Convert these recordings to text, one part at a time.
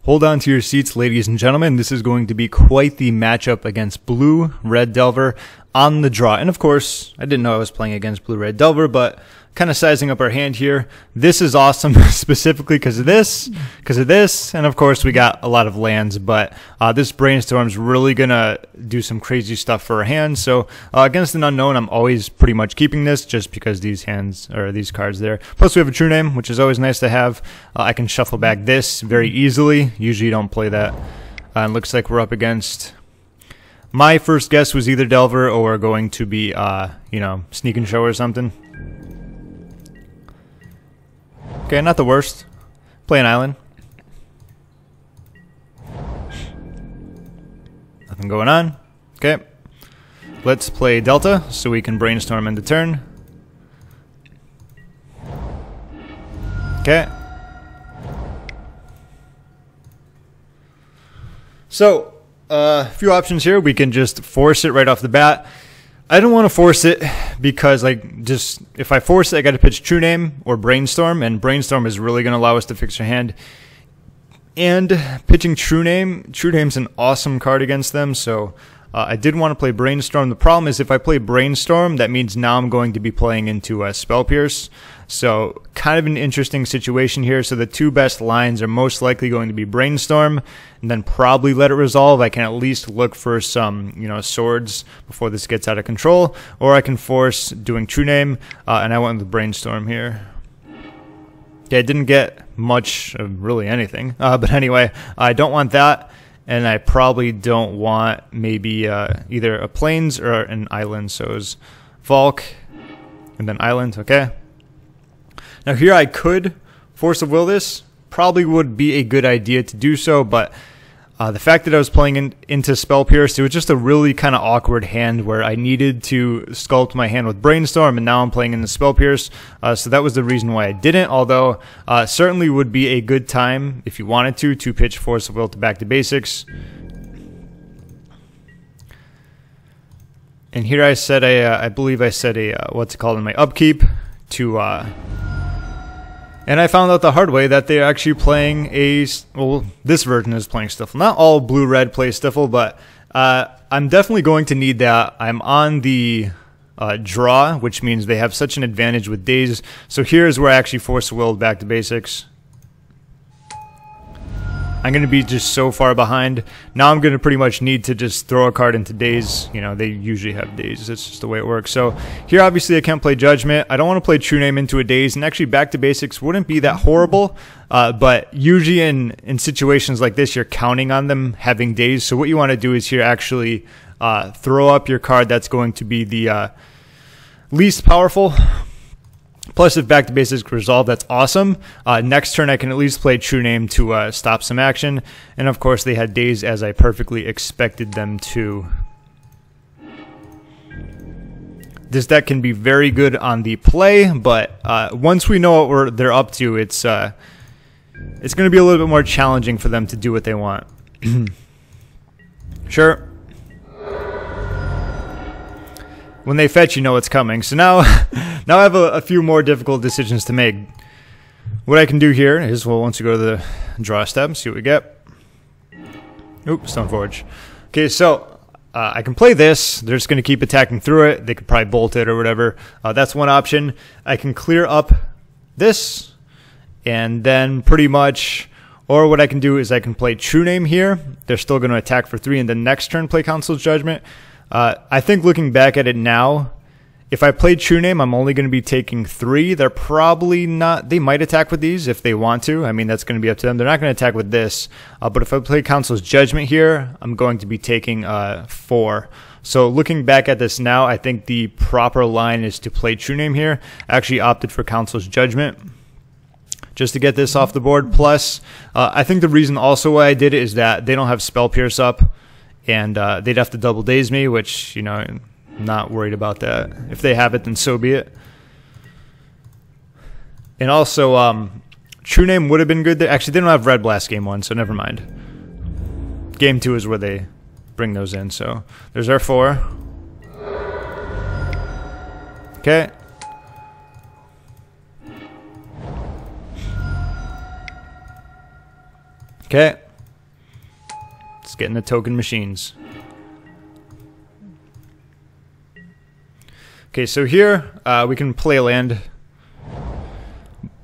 Hold on to your seats, ladies and gentlemen. This is going to be quite the matchup against Blue-Red Delver on the draw. And of course, I didn't know I was playing against Blue-Red Delver, but kind of sizing up our hand here. This is awesome, specifically because of this, and of course we got a lot of lands, but this Brainstorm is really going to do some crazy stuff for our hand. So against an unknown, I'm always pretty much keeping this just because these hands, or these cards there. Plus we have a True-Name, which is always nice to have. I can shuffle back this very easily. Usually you don't play that. And looks like we're up against... My first guess was either Delver or going to be, you know, Sneak and Show or something. Okay, not the worst. Play an island. Nothing going on. Okay. Let's play Delta so we can Brainstorm in the turn. Okay. So, a few options here. We can just force it right off the bat. I don't want to force it because, like, just if I force it, I got to pitch True-Name or Brainstorm, and Brainstorm is really going to allow us to fix our hand. And pitching True-Name's an awesome card against them, so I did want to play Brainstorm. The problem is if I play Brainstorm, that means now I'm going to be playing into Spell Pierce. So kind of an interesting situation here. So the two best lines are most likely going to be Brainstorm and then probably Let It Resolve. I can at least look for some, you know, swords before this gets out of control, or I can force doing True-Name, and I went with Brainstorm here. Yeah, I didn't get much of really anything, but anyway, I don't want that, and I probably don't want maybe either a Plains or an Island. So it's Volk and then Island. Okay. Now here I could Force of Will this. Probably would be a good idea to do so, but the fact that I was playing into Spell Pierce, it was just a really kind of awkward hand where I needed to sculpt my hand with Brainstorm, and now I'm playing into Spell Pierce, so that was the reason why I didn't, although certainly would be a good time, if you wanted to pitch Force of Will to Back to Basics. And here I set I believe I set what's it called in my upkeep to... And I found out the hard way that they're actually playing well, this version is playing Stiffle. Not all blue-red play Stiffle, but I'm definitely going to need that. I'm on the draw, which means they have such an advantage with days. So here's where I actually Force Will Back to Basics. I'm going to be just so far behind. Now I'm going to pretty much need to just throw a card into days. You know, they usually have days. That's just the way it works. So here, obviously, I can't play Judgment. I don't want to play True-Name into a daze. And actually, Back to Basics wouldn't be that horrible. But usually in situations like this, you're counting on them having days. So what you want to do is here actually throw up your card that's going to be the least powerful. Plus, if Back to Basics resolve, that's awesome. Next turn, I can at least play True-Name to stop some action. And of course, they had days as I perfectly expected them to. This deck can be very good on the play, but once we know what they're up to, it's going to be a little bit more challenging for them to do what they want. Sure. When they fetch, you know what's coming. So now, now I have a few more difficult decisions to make. What I can do here is, well, once you go to the draw step, see what we get. Oops, Stoneforge. Okay, so I can play this. They're just going to keep attacking through it. They could probably bolt it or whatever. That's one option. I can clear up this, and then pretty much... Or what I can do is I can play True-Name here. They're still going to attack for 3, and then next turn play Council's Judgment. I think looking back at it now, if I play True-Name, I'm only going to be taking 3. They're probably not... They might attack with these if they want to. I mean, that's going to be up to them. They're not going to attack with this. But if I play Council's Judgment here, I'm going to be taking 4. So looking back at this now, I think the proper line is to play True-Name here. I actually opted for Council's Judgment just to get this off the board. Plus, I think the reason also why I did it is that they don't have Spell Pierce up. And they'd have to double daze me, which, you know, I'm not worried about that. If they have it, then so be it. And also, True-Name would have been good there. Actually, they don't have Red Blast game 1, so never mind. Game 2 is where they bring those in. So there's our 4. Okay. Okay. getting the token machines. Okay, so here we can play a land.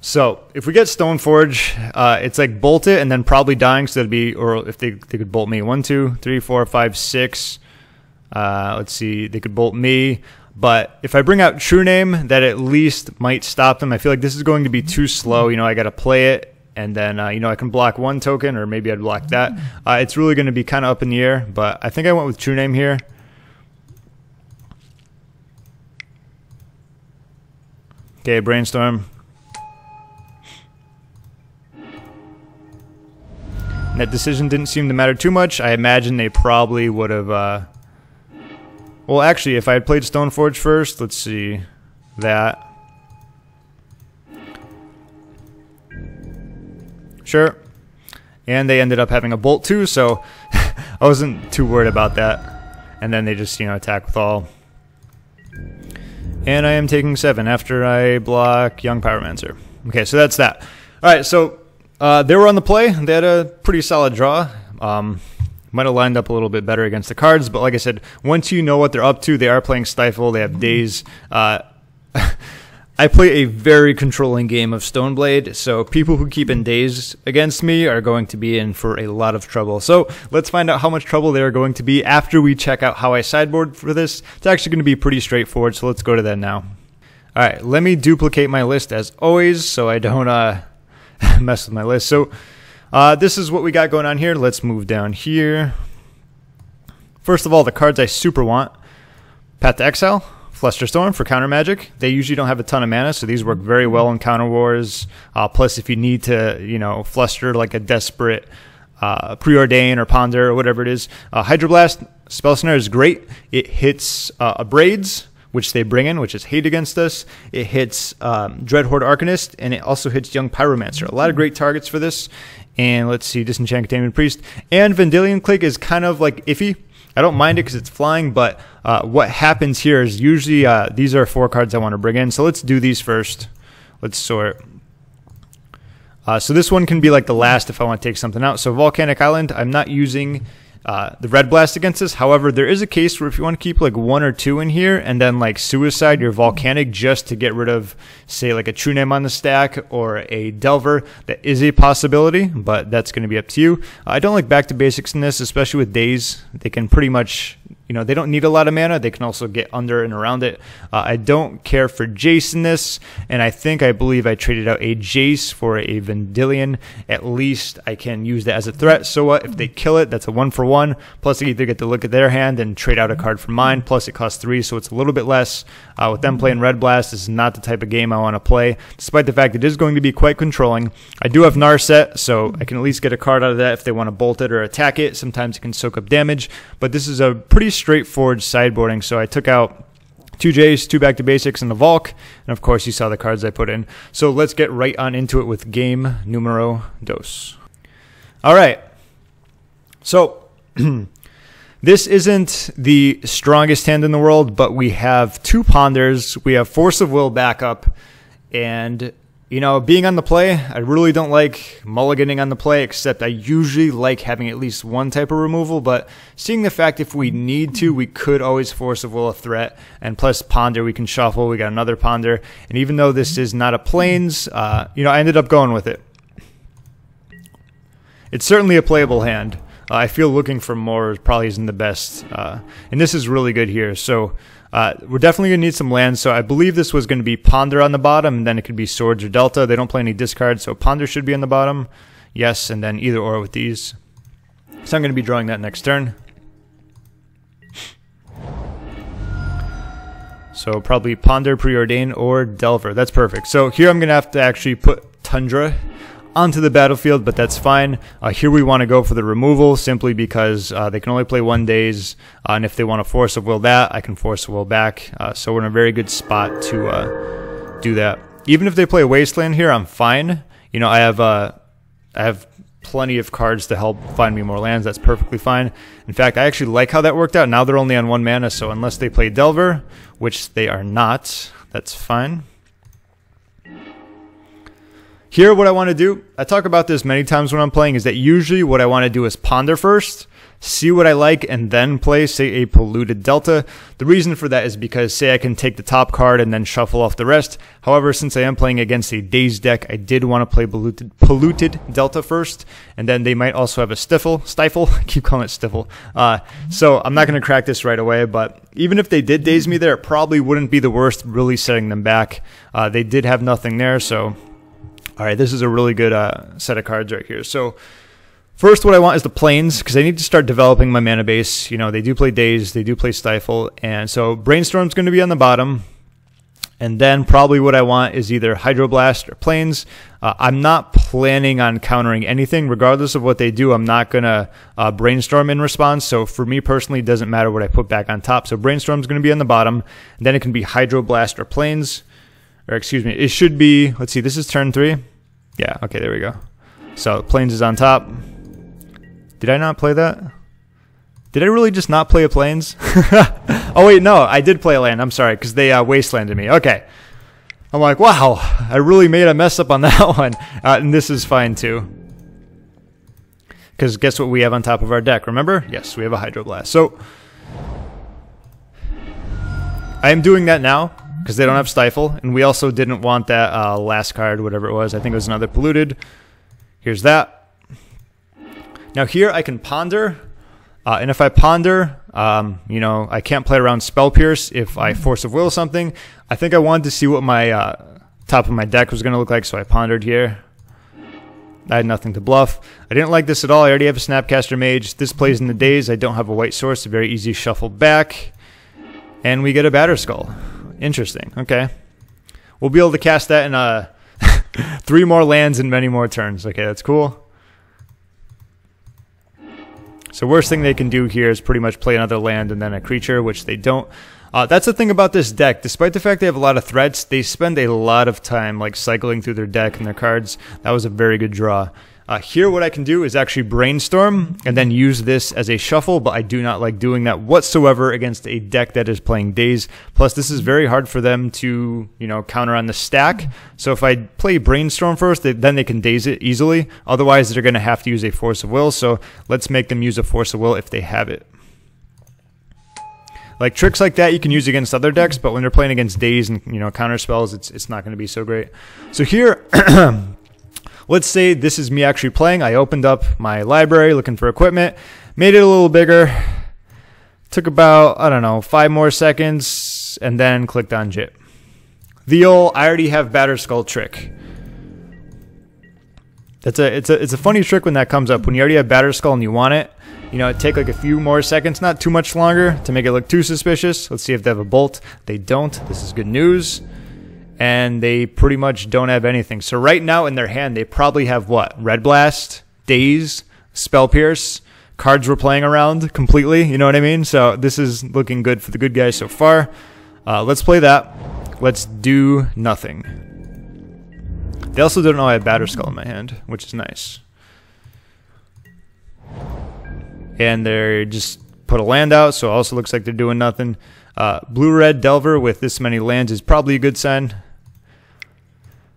So if we get Stoneforge, it's like bolt it and then probably dying. So that'd be, or if they could bolt me, 1, 2, 3, 4, 5, 6. Let's see, they could bolt me. But if I bring out True-Name, that at least might stop them. I feel like this is going to be too slow. You know, I got to play it, and then, you know, I can block one token, or maybe I'd block that. It's really going to be kind of up in the air, but I think I went with True-Name here. Okay, Brainstorm. That decision didn't seem to matter too much. I imagine they probably would have... Well, actually, if I had played Stoneforge first, let's see, that. Sure. And they ended up having a bolt too, so I wasn't too worried about that. And then they just, you know, attack with all. And I am taking 7 after I block Young Pyromancer. Okay, so that's that. Alright, so they were on the play. They had a pretty solid draw. Might have lined up a little bit better against the cards, but like I said, once you know what they're up to, they are playing Stifle, they have Daze. I play a very controlling game of Stoneblade, so people who keep in Daze against me are going to be in for a lot of trouble. So let's find out how much trouble they are going to be after we check out how I sideboard for this. It's actually going to be pretty straightforward, so let's go to that now. Alright, let me duplicate my list as always, so I don't mess with my list. So this is what we got going on here. Let's move down here. First of all, the cards I super want. Path to Exile, Flusterstorm for counter magic. They usually don't have a ton of mana, so these work very well in counter wars. Plus, if you need to, you know, fluster like a desperate Preordain or Ponder or whatever it is. Hydroblast, Spell Snare is great. It hits Braids, which they bring in, which is hate against us. It hits Dreadhorde Arcanist, and it also hits Young Pyromancer. A lot of great targets for this. And let's see, Disenchant, Containment Priest. And Vendilion Clique is kind of like iffy. I don't mind it because it's flying, but what happens here is usually these are 4 cards I want to bring in. So let's do these first. Let's sort. So this one can be like the last if I want to take something out. So Volcanic Island, I'm not using the Red Blast against this. However, there is a case where if you want to keep like 1 or 2 in here and then like suicide your Volcanic just to get rid of, say, like a True-Name on the stack or a Delver, that is a possibility, but that's going to be up to you. I don't like back to basics in this, especially with Daze. They can pretty much, you know, they don't need a lot of mana. They can also get under and around it. I don't care for Jace in this, and I believe I traded out a Jace for a Vendilion. At least I can use that as a threat. So what? If they kill it, that's a 1-for-1. Plus, I either get to look at their hand and trade out a card from mine. Plus, it costs 3, so it's a little bit less. With them playing Red Blast, this is not the type of game I want to play, despite the fact it is going to be quite controlling. I do have Narset, so I can at least get a card out of that if they want to bolt it or attack it. Sometimes it can soak up damage, but this is a pretty straightforward sideboarding. So I took out 2 Jace, 2 back to basics, and the Volk, and of course you saw the cards I put in. So let's get right on into it with game numero dos. All right, so this isn't the strongest hand in the world, but we have 2 Ponders, we have Force of Will backup, and you know, being on the play, I really don't like mulliganing on the play, except I usually like having at least 1 type of removal, but seeing the fact if we need to, we could always Force of Will a threat, and plus Ponder, we can shuffle, we got another Ponder, and even though this is not a Plains, you know, I ended up going with it. It's certainly a playable hand. I feel looking for more probably isn't the best, and this is really good here, so we're definitely going to need some lands, so I believe this was going to be Ponder on the bottom, and then it could be Swords or Delta. They don't play any discards, so Ponder should be on the bottom. Yes, and then either or with these. So I'm going to be drawing that next turn. So probably Ponder, Preordain, or Delver. That's perfect. So here I'm going to have to actually put Tundra onto the battlefield, but that's fine. Here we want to go for the removal simply because they can only play 1 Daze, and if they want to Force of Will that, I can Force of Will back. So we're in a very good spot to do that. Even if they play Wasteland here, I'm fine. You know, I have plenty of cards to help find me more lands. That's perfectly fine. In fact, I actually like how that worked out. Now they're only on 1 mana, so unless they play Delver, which they are not, that's fine. Here, what I want to do, I talk about this many times when I'm playing, is that usually what I want to do is Ponder first, see what I like, and then play, say, a Polluted Delta. The reason for that is because, say, I can take the top card and then shuffle off the rest. However, since I am playing against a Daze deck, I did want to play Polluted Delta first, and then they might also have a Stifle, I keep calling it Stifle. So I'm not going to crack this right away, but even if they did Daze me there, it probably wouldn't be the worst, really setting them back. They did have nothing there, so... Alright, this is a really good set of cards right here. So, first what I want is the planes, because I need to start developing my mana base. You know, they do play Daze, they do play Stifle, and so Brainstorm's going to be on the bottom. And then probably what I want is either Hydroblast or planes. I'm not planning on countering anything. Regardless of what they do, I'm not going to Brainstorm in response. So for me personally, it doesn't matter what I put back on top. So Brainstorm's going to be on the bottom. And then it can be Hydroblast or planes. Or excuse me, it should be, let's see, this is turn 3. Yeah, okay, there we go. So planes is on top. Did I not play that? Did I really just not play a planes? Oh wait, no, I did play a land, I'm sorry, because they wastelanded me. Okay. I'm like, wow, I really made a mess up on that one. And this is fine too. Because guess what we have on top of our deck, remember? Yes, we have a Hydroblast. So, I am doing that now, because they don't have Stifle, and we also didn't want that last card, whatever it was. I think it was another Polluted. Here's that. Now here I can Ponder, and if I Ponder, you know, I can't play around Spell Pierce if I Force of Will something. I think I wanted to see what my top of my deck was going to look like, so I Pondered here. I had nothing to bluff. I didn't like this at all. I already have a Snapcaster Mage. This plays in the Daze. I don't have a white source, a very easy shuffle back. And we get a Batterskull. Interesting. Okay. We'll be able to cast that in 3 more lands and many more turns. Okay, that's cool. So worst thing they can do here is pretty much play another land and then a creature, which they don't. That's the thing about this deck. Despite the fact they have a lot of threats, they spend a lot of time like cycling through their deck and their cards. That was a very good draw. Here what I can do is actually Brainstorm and then use this as a shuffle, but I do not like doing that whatsoever against a deck that is playing Daze. Plus this is very hard for them to, you know, counter on the stack. So if I play Brainstorm first, then they can Daze it easily. Otherwise they're going to have to use a Force of Will, so let's make them use a Force of Will if they have it. Like tricks like that you can use against other decks, but when they're playing against Daze and, you know, counter spells, it's not going to be so great. So here... Let's say this is me actually playing. I opened up my library looking for equipment, made it a little bigger, took about, I don't know, 5 more seconds, and then clicked on Jitte. The old I already have Batterskull trick. It's a funny trick when that comes up. When you already have Batterskull and you want it, you know, it take like a few more seconds, not too much longer, to make it look too suspicious. Let's see if they have a bolt. They don't. This is good news. And they pretty much don't have anything. So right now in their hand, they probably have what? Red Blast, Daze, Spell Pierce, cards we're playing around completely. You know what I mean? So this is looking good for the good guys so far. Let's play that. Let's do nothing. They also don't know I have Batterskull in my hand, which is nice. And they just put a land out, so it also looks like they're doing nothing. Blue-red Delver with this many lands is probably a good sign.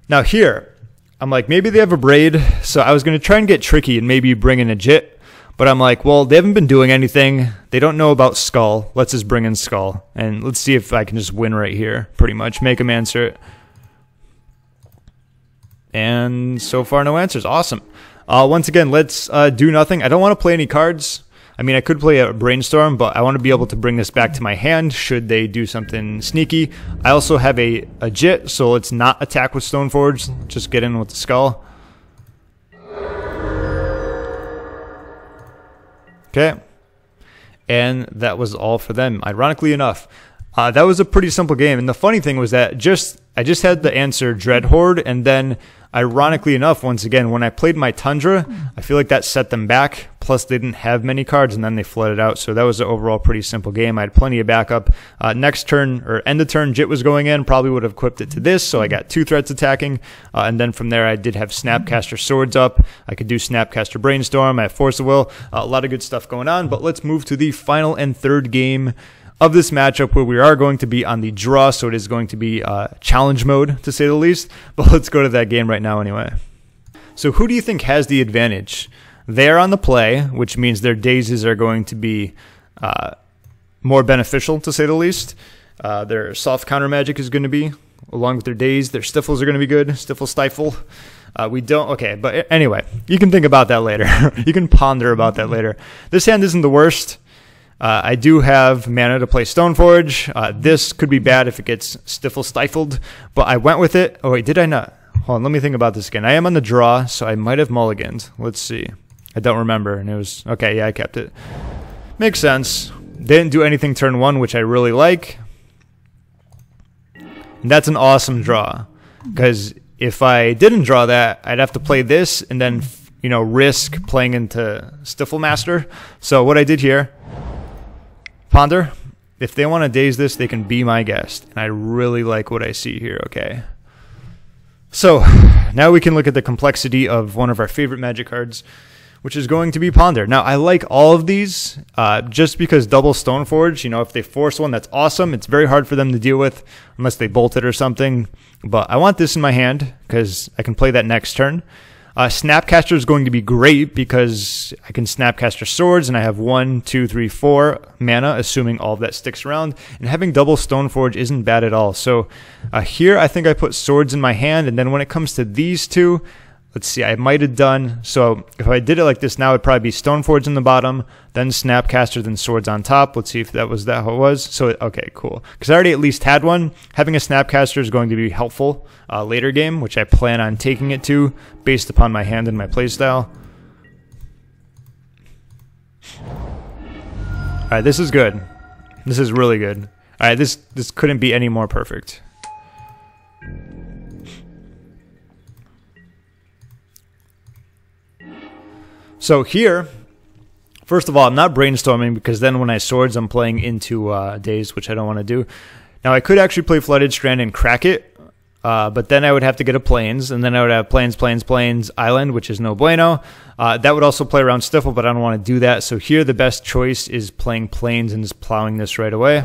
Now here, I'm like, maybe they have a Braid, so I was going to try and get tricky and maybe bring in a Jitte, but I'm like, well, they haven't been doing anything. They don't know about Skull. Let's just bring in Skull, and let's see if I can just win right here, pretty much. Make them answer it. And so far, no answers. Awesome. Once again, let's do nothing. I don't want to play any cards. I mean, I could play a Brainstorm, but I want to be able to bring this back to my hand should they do something sneaky. I also have a Jitte, so let's not attack with Stoneforge. Just get in with the Skull. Okay. And that was all for them, ironically enough. That was a pretty simple game, and the funny thing was that I just had the answer Dreadhorde, and then ironically enough, once again, when I played my Tundra, I feel like that set them back. Plus, they didn't have many cards, and then they flooded out. So that was an overall pretty simple game. I had plenty of backup. Next turn, or end of turn, Jitte was going in. Probably would have equipped it to this, so I got 2 threats attacking. And then from there, I did have Snapcaster Swords up. I could do Snapcaster Brainstorm. I have Force of Will. A lot of good stuff going on. But let's move to the final and third game of this matchup, where we are going to be on the draw, so it is going to be challenge mode, to say the least. But let's go to that game right now anyway. So who do you think has the advantage? They're on the play, which means their dazes are going to be more beneficial, to say the least. Their soft counter magic is going to be, along with their daze. Their stifles are going to be good. Stifle, stifle. We don't, okay, but anyway, you can think about that later. You can ponder about that later. This hand isn't the worst. I do have mana to play Stoneforge. This could be bad if it gets stifle stifled, but I went with it. Oh wait, did I not? Hold on, let me think about this again. I am on the draw, so I might have mulliganed. Let's see. I don't remember, and it was, okay, yeah, I kept it. Makes sense. Didn't do anything turn 1, which I really like. And that's an awesome draw, because if I didn't draw that, I'd have to play this and then, you know, risk playing into Stifle Master. So what I did here, ponder. If they want to daze this, they can be my guest. And I really like what I see here, okay? So now we can look at the complexity of one of our favorite Magic cards, which is going to be Ponder. Now, I like all of these just because double Stoneforge, you know, if they force one, that's awesome. It's very hard for them to deal with unless they bolt it or something. But I want this in my hand because I can play that next turn. Snapcaster is going to be great because I can Snapcaster Swords and I have 1, 2, 3, 4 mana, assuming all of that sticks around. And having double Stoneforge isn't bad at all. So here I think I put Swords in my hand, and then when it comes to these two, let's see, I might have done, so if I did it like this now, it'd probably be Stoneforge in the bottom, then Snapcaster, then Swords on top. Let's see if that was how it was. So, okay, cool. Because I already at least had one. Having a Snapcaster is going to be helpful later game, which I plan on taking it to based upon my hand and my playstyle. Alright, this is good. This is really good. Alright, this couldn't be any more perfect. So here, first of all, I'm not brainstorming because then when I swords, I'm playing into daze, which I don't want to do. Now, I could actually play Flooded Strand and crack it, but then I would have to get a Plains, and then I would have Plains, Island, which is no bueno. That would also play around Stifle, but I don't want to do that. So here, the best choice is playing Plains and just plowing this right away.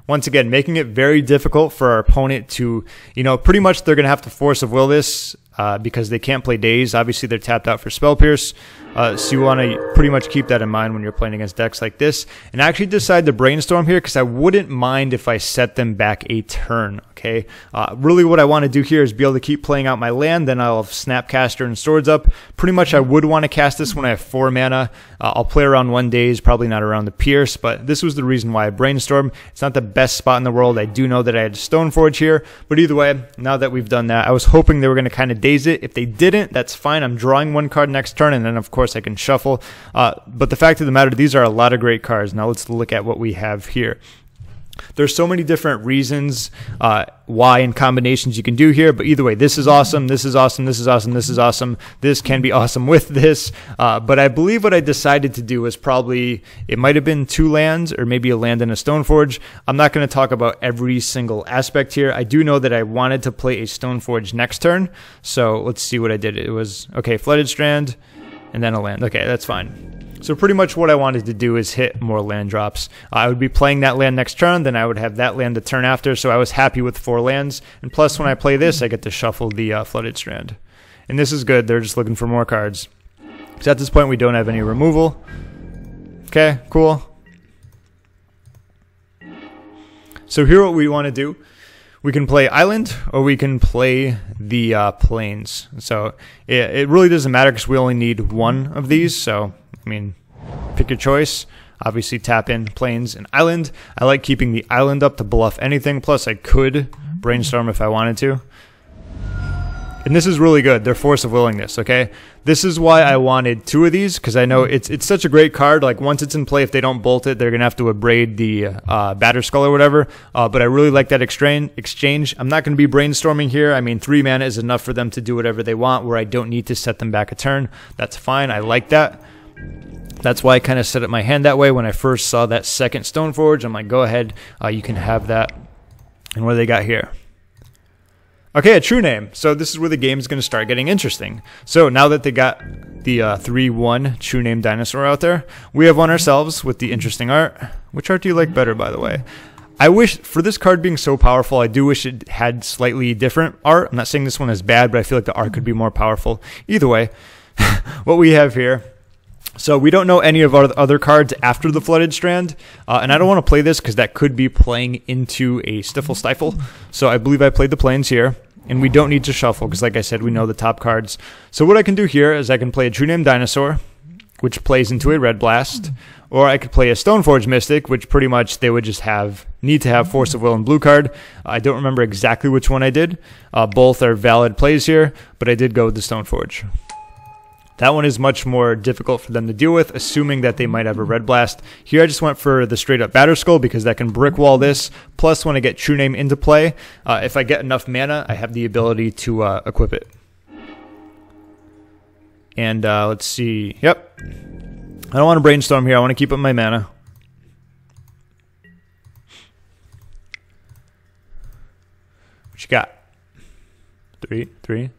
Once again, making it very difficult for our opponent to, you know, pretty much they're going to have to Force of Will this because they can't play Daze. Obviously, they're tapped out for Spell Pierce. So you want to pretty much keep that in mind when you're playing against decks like this. And I actually decided to Brainstorm here because I wouldn't mind if I set them back a turn, okay? Really what I want to do here is be able to keep playing out my land, then I'll have Snapcaster and Swords up. Pretty much I would want to cast this when I have 4 mana. I'll play around 1 Daze, probably not around the Pierce, but this was the reason why I Brainstorm. It's not the best spot in the world. I do know that I had Stoneforge here, but either way, now that we've done that, I was hoping they were going to kind of Daze it. If they didn't, that's fine. I'm drawing 1 card next turn, and then of course I can shuffle. But the fact of the matter, these are a lot of great cards. Now let's look at what we have here. There's so many different reasons why and combinations you can do here, but either way, this is awesome, this is awesome, this is awesome, this is awesome. This can be awesome with this, but I believe what I decided to do was probably, it might have been 2 lands or maybe a land and a Stoneforge. I'm not going to talk about every single aspect here. I do know that I wanted to play a Stoneforge next turn, so let's see what I did. It was, okay, Flooded Strand, and then a land. Okay, that's fine. So pretty much what I wanted to do is hit more land drops. I would be playing that land next turn, then I would have that land the turn after, so I was happy with 4 lands. And plus, when I play this, I get to shuffle the Flooded Strand. And this is good. They're just looking for more cards. Because at this point, we don't have any removal. Okay, cool. So here what we want to do. We can play Island, or we can play the Plains. So it really doesn't matter because we only need 1 of these. So, I mean, pick your choice. Obviously, tap in Plains and Island. I like keeping the Island up to bluff anything. Plus, I could Brainstorm if I wanted to. And this is really good. They're Force of Willing this, okay? This is why I wanted 2 of these, because I know it's such a great card. Like, once it's in play, if they don't bolt it, they're going to have to abrade the Batterskull or whatever. But I really like that exchange. I'm not going to be Brainstorming here. I mean, 3 mana is enough for them to do whatever they want, where I don't need to set them back a turn. That's fine. I like that. That's why I kind of set up my hand that way. When I first saw that second Stoneforge, I'm like, go ahead. You can have that. And what do they got here? Okay, a True-Name. So this is where the game is going to start getting interesting. So now that they got the 3/1 True-Name Dinosaur out there, we have one ourselves with the interesting art. Which art do you like better, by the way? I wish, for this card being so powerful, I do wish it had slightly different art. I'm not saying this one is bad, but I feel like the art could be more powerful. Either way, what we have here. So we don't know any of our other cards after the Flooded Strand, and I don't want to play this because that could be playing into a Stifle. So I believe I played the Plains here, and we don't need to shuffle because, like I said, we know the top cards. So what I can do here is I can play a True-Name Dinosaur, which plays into a Red Blast, or I could play a Stoneforge Mystic, which pretty much they would just need to have Force of Will and blue card. I don't remember exactly which one I did. Both are valid plays here, but I did go with the Stoneforge. That one is much more difficult for them to deal with, assuming that they might have a Red Blast. Here I just went for the straight up Batterskull because that can brick wall this. Plus, when I get True Name into play, if I get enough mana, I have the ability to equip it. And let's see. Yep. I don't want to Brainstorm here. I want to keep up my mana. What you got? Three.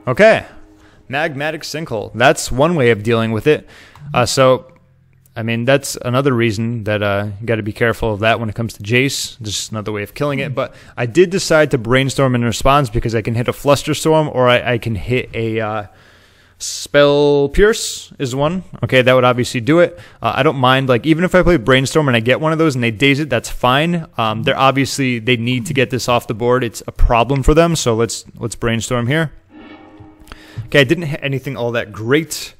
Okay. Magmatic Sinkhole. That's one way of dealing with it. So, I mean, that's another reason that you got to be careful of that when it comes to Jace. Just another way of killing it. But I did decide to Brainstorm in response because I can hit a Flusterstorm or I can hit a Spell Pierce is one. Okay, that would obviously do it. I don't mind, like, even if I play Brainstorm and I get one of those and they daze it, that's fine. They're obviously, they need to get this off the board. It's a problem for them. So let's Brainstorm here. Okay, I didn't hit anything all that great,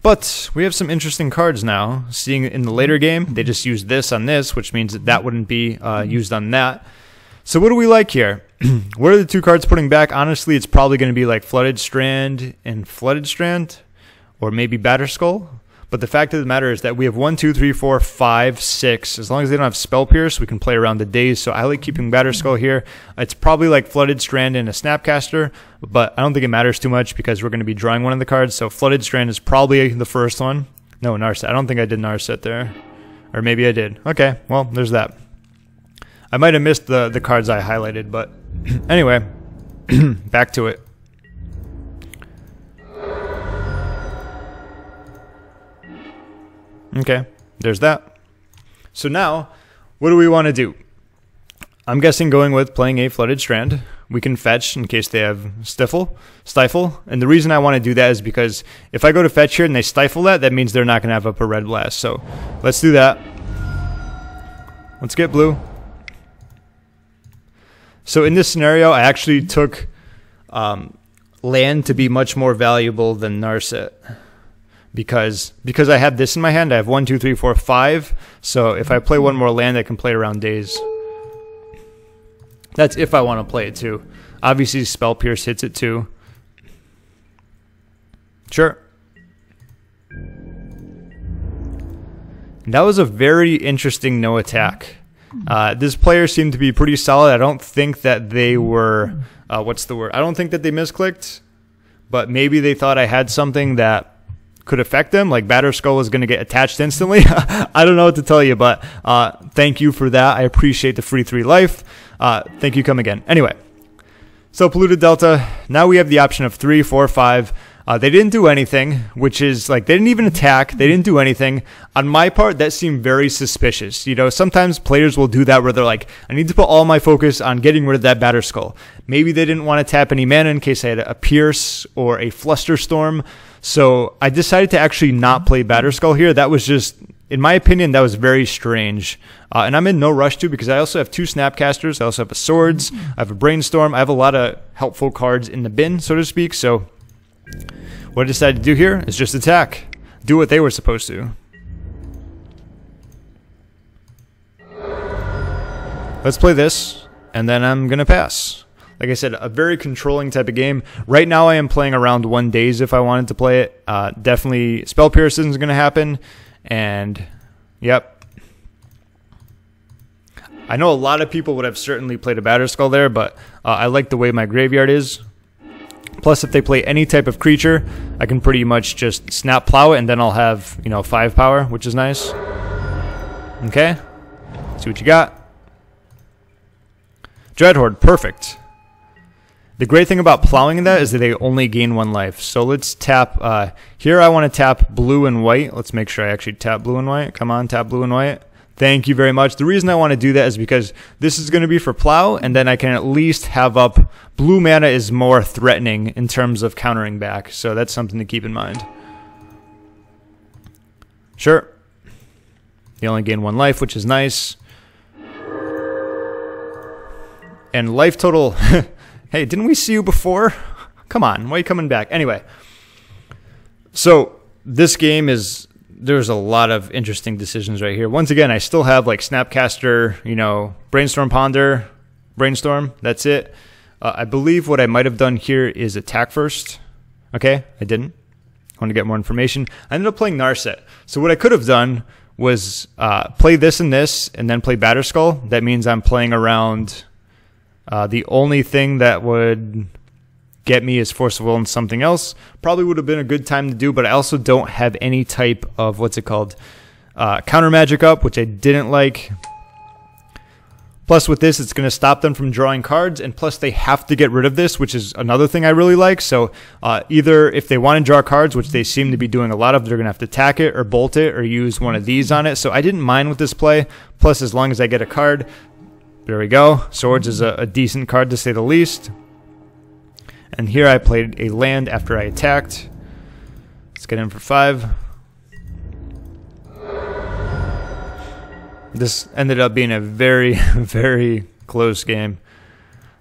but we have some interesting cards now. Seeing in the later game, they just used this on this, which means that wouldn't be used on that. So what do we like here? What are the two cards putting back? Honestly, it's probably going to be like Flooded Strand and Flooded Strand, or maybe Batterskull. But the fact of the matter is that we have 1, 2, 3, 4, 5, 6. As long as they don't have Spell Pierce, we can play around the days. So I like keeping Batterskull here. It's probably like Flooded Strand and a Snapcaster, but I don't think it matters too much because we're going to be drawing one of the cards. So Flooded Strand is probably the first one. No, Narset. I don't think I did Narset there. Or maybe I did. Okay, well, there's that. I might have missed the cards I highlighted, but anyway, back to it. Okay, there's that. So now, what do we want to do? I'm guessing going with playing a Flooded Strand. We can fetch in case they have Stifle. And the reason I want to do that is because if I go to fetch here and they stifle that, that means they're not going to have up a Red Blast. So let's do that. Let's get blue. So in this scenario, I actually took land to be much more valuable than Narset. Because I have this in my hand, I have 1, 2, 3, 4, 5. So if I play one more land, I can play around days. That's if I want to play it too. Obviously, Spell Pierce hits it too. Sure. That was a very interesting no attack. This player seemed to be pretty solid. I don't think that they were, what's the word? I don't think that they misclicked, but maybe they thought I had something that could affect them, like Batterskull is going to get attached instantly. I don't know what to tell you, but thank you for that. I appreciate the free 3 life. Thank you, come again. Anyway, so Polluted Delta, now we have the option of 3, 4, 5. They didn't do anything, which is like they didn't even attack. They didn't do anything. On my part, that seemed very suspicious. You know, sometimes players will do that where they're like, I need to put all my focus on getting rid of that Batterskull. Maybe they didn't want to tap any mana in case I had a Pierce or a Flusterstorm. So I decided to actually not play Batterskull here. That was just, in my opinion, that was very strange. And I'm in no rush to because I also have 2 Snapcasters. I also have a Swords. I have a Brainstorm. I have a lot of helpful cards in the bin, so to speak. So what I decided to do here is just attack. Do what they were supposed to. Let's play this, and then I'm going to pass. Like I said, a very controlling type of game. Right now I am playing around 1 days if I wanted to play it. Definitely Spell Pierce isn't going to happen. And, yep. I know a lot of people would have certainly played a Batterskull there, but I like the way my graveyard is. Plus, if they play any type of creature, I can pretty much just snap plow it, and then I'll have, you know, 5 power, which is nice. Okay. See what you got. Dreadhorde, perfect. The great thing about plowing in that is that they only gain 1 life. So let's tap, here I want to tap blue and white. Let's make sure I actually tap blue and white. Come on, tap blue and white. Thank you very much. The reason I want to do that is because this is going to be for Plow, and then I can at least have up blue mana is more threatening in terms of countering back. So that's something to keep in mind. Sure. They only gain 1 life, which is nice. And life total... Hey, didn't we see you before? Come on, why are you coming back? Anyway. So, this game is... There's a lot of interesting decisions right here. Once again, I still have like Snapcaster, you know, Brainstorm, Ponder, Brainstorm. That's it. I believe what I might have done here is attack first. Okay, I didn't. I want to get more information. I ended up playing Narset. So what I could have done was play this and then play Batterskull. That means I'm playing around... the only thing that would get me is Force of Will and something else. Probably would have been a good time to do, but I also don't have any type of, what's it called, counter magic up, which I didn't like. Plus with this, it's going to stop them from drawing cards, and plus they have to get rid of this, which is another thing I really like. So either if they want to draw cards, which they seem to be doing a lot of, they're going to have to attack it or bolt it or use one of these on it. So I didn't mind with this play. Plus, as long as I get a card... There we go. Swords is a decent card to say the least. And here I played a land after I attacked. Let's get in for 5. This ended up being a very, very close game.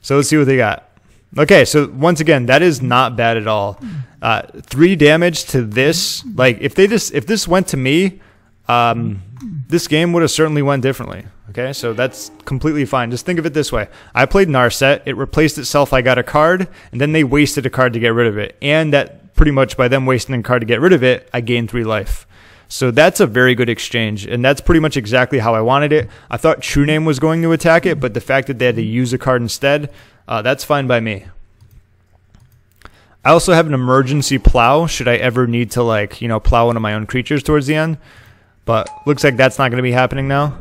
So let's see what they got. Okay, so once again, that is not bad at all. 3 damage to this. Like, if this went to me, this game would have certainly went differently. Okay, so that's completely fine. Just think of it this way. I played Narset. It replaced itself. I got a card, and then they wasted a card to get rid of it. And that pretty much by them wasting a card to get rid of it, I gained 3 life. So that's a very good exchange, and that's pretty much exactly how I wanted it. I thought True-Name was going to attack it, but the fact that they had to use a card instead, that's fine by me. I also have an emergency plow should I ever need to, like, you know, plow one of my own creatures towards the end. But looks like that's not going to be happening now.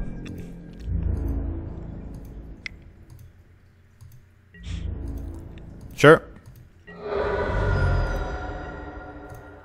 Sure.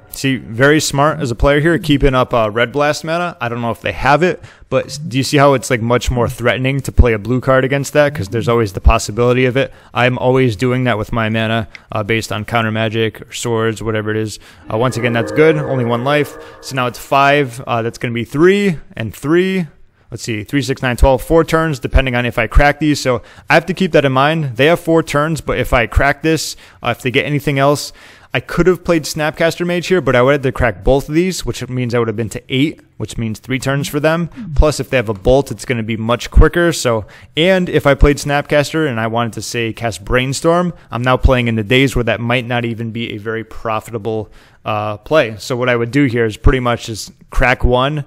See, very smart as a player here, keeping up Red Blast mana. I don't know if they have it, but do you see how it's like much more threatening to play a blue card against that? Because there's always the possibility of it. I'm always doing that with my mana based on counter magic or swords, whatever it is. Once again, that's good. Only 1 life. So now it's 5. That's going to be 3 and 3. Let's see, 3, 6, 9, 12, 4 turns, depending on if I crack these. So I have to keep that in mind. They have 4 turns, but if I crack this, if they get anything else, I could have played Snapcaster Mage here, but I would have to crack both of these, which means I would have been to 8, which means 3 turns for them. Plus, if they have a bolt, it's going to be much quicker. So, and if I played Snapcaster and I wanted to, say, cast Brainstorm, I'm now playing in the days where that might not even be a very profitable play. So what I would do here is pretty much just crack 1,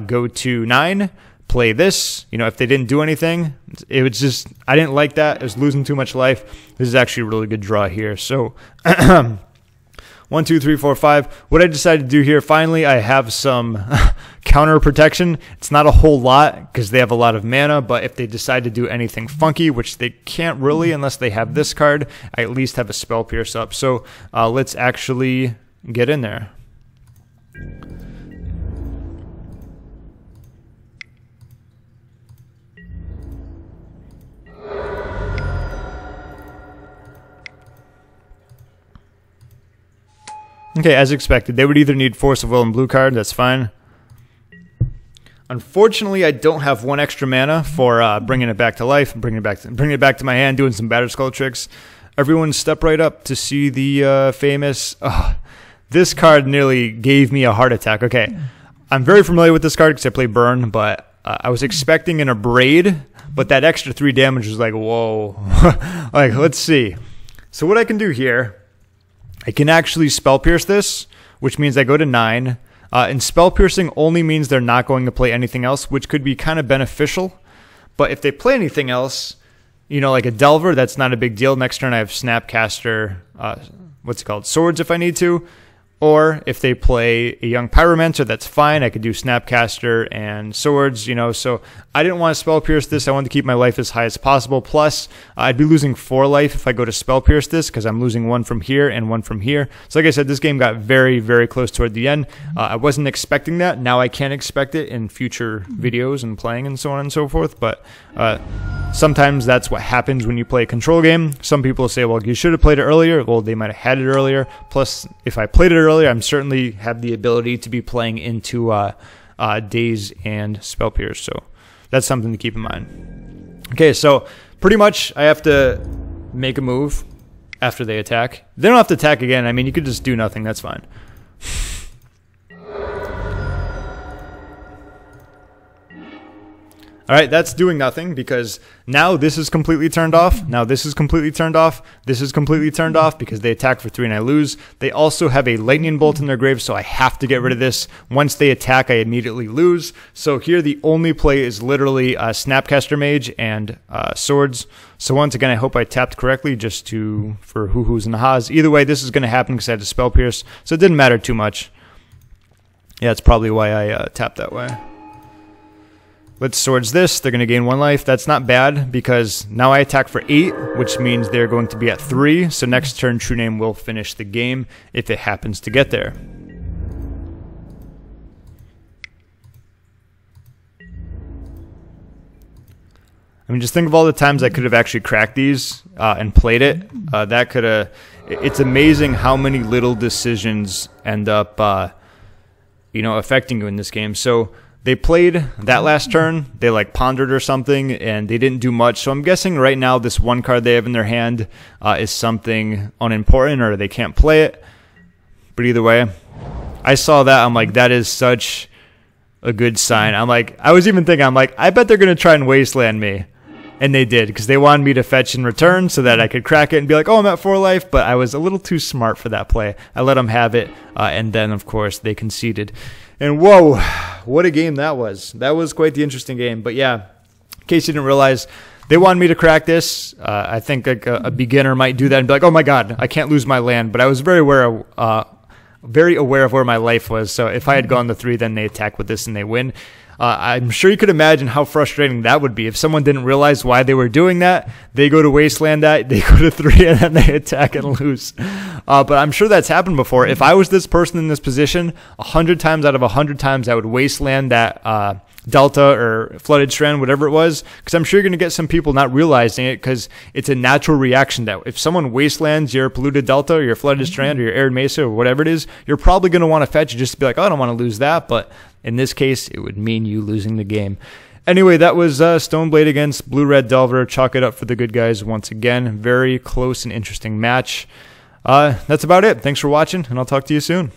go to 9, play this. You know, if they didn't do anything, it was just, I didn't like that. It was losing too much life. This is actually a really good draw here. So 1, 2, 3, 4, 5. What I decided to do here, finally, I have some counter protection. It's not a whole lot because they have a lot of mana, but if they decide to do anything funky, which they can't really unless they have this card, I at least have a Spell Pierce up. So let's actually get in there. Okay, as expected, they would either need Force of Will and blue card. That's fine. Unfortunately, I don't have 1 extra mana for bringing it back to life, bringing it back to my hand, doing some Batterskull tricks. Everyone step right up to see the famous... this card nearly gave me a heart attack. Okay, I'm very familiar with this card because I play Burn, but I was expecting an Abrade, but that extra 3 damage was like, whoa. Like, let's see. So what I can do here... I can actually Spell Pierce this, which means I go to 9. And Spell Piercing only means they're not going to play anything else, which could be kind of beneficial. But if they play anything else, you know, like a Delver, that's not a big deal. Next turn I have Snapcaster, what's it called, Swords if I need to. Or if they play a young Pyromancer, that's fine. I could do Snapcaster and Swords, you know. So I didn't want to Spell Pierce this. I wanted to keep my life as high as possible. Plus, I'd be losing 4 life if I go to Spell Pierce this, because I'm losing 1 from here and 1 from here. So like I said, this game got very, very close toward the end. I wasn't expecting that. Now I can expect it in future videos and playing and so on and so forth. But sometimes that's what happens when you play a control game. Some people say, well, you should have played it earlier. Well, they might have had it earlier. Plus, if I played it earlier, I'm certainly have the ability to be playing into Daze and Spell Pierce, so that's something to keep in mind. Okay, so pretty much I have to make a move after they attack. They don't have to attack again. I mean, you could just do nothing. That's fine. All right, that's doing nothing because now this is completely turned off. Now this is completely turned off. This is completely turned off because they attack for 3 and I lose. They also have a lightning bolt in their grave, so I have to get rid of this. Once they attack, I immediately lose. So here the only play is literally Snapcaster Mage and Swords. So once again, I hope I tapped correctly just for hoo-hoos and ha's. Either way, this is going to happen because I had to Spell Pierce, so it didn't matter too much. Yeah, that's probably why I tapped that way. Let's Swords this. They're going to gain 1 life. That's not bad because now I attack for 8, which means they're going to be at 3. So next turn, True-Name will finish the game if it happens to get there. I mean, just think of all the times I could have actually cracked these and played it. That could have... It's amazing how many little decisions end up, you know, affecting you in this game. So... they played that last turn, they like pondered or something, and they didn't do much. So I'm guessing right now this 1 card they have in their hand is something unimportant or they can't play it. But either way, I saw that. I'm like, that is such a good sign. I'm like, I was even thinking, I'm like, I bet they're going to try and wasteland me. And they did, because they wanted me to fetch in return so that I could crack it and be like, oh, I'm at 4 life. But I was a little too smart for that play. I let them have it, and then, of course, they conceded. And whoa, what a game that was. That was quite the interesting game. But yeah, in case you didn't realize, they wanted me to crack this. I think like a beginner might do that and be like, oh my god, I can't lose my land. But I was very aware of where my life was. So if I had gone to 3, then they attack with this and they win. I'm sure you could imagine how frustrating that would be if someone didn't realize why they were doing that. They go to wasteland that, they go to 3, and then they attack and lose. But I'm sure that's happened before. If I was this person in this position, 100 times out of 100 times I would wasteland that Delta or Flooded Strand, whatever it was, because I'm sure you're going to get some people not realizing it because it's a natural reaction that if someone wastelands your Polluted Delta or your Flooded Strand or your Arid Mesa or whatever it is, you're probably going to want to fetch it just to be like, oh, I don't want to lose that. But in this case, it would mean you losing the game. Anyway, that was Stoneblade against Blue-Red Delver. Chalk it up for the good guys once again. Very close and interesting match. That's about it. Thanks for watching, and I'll talk to you soon.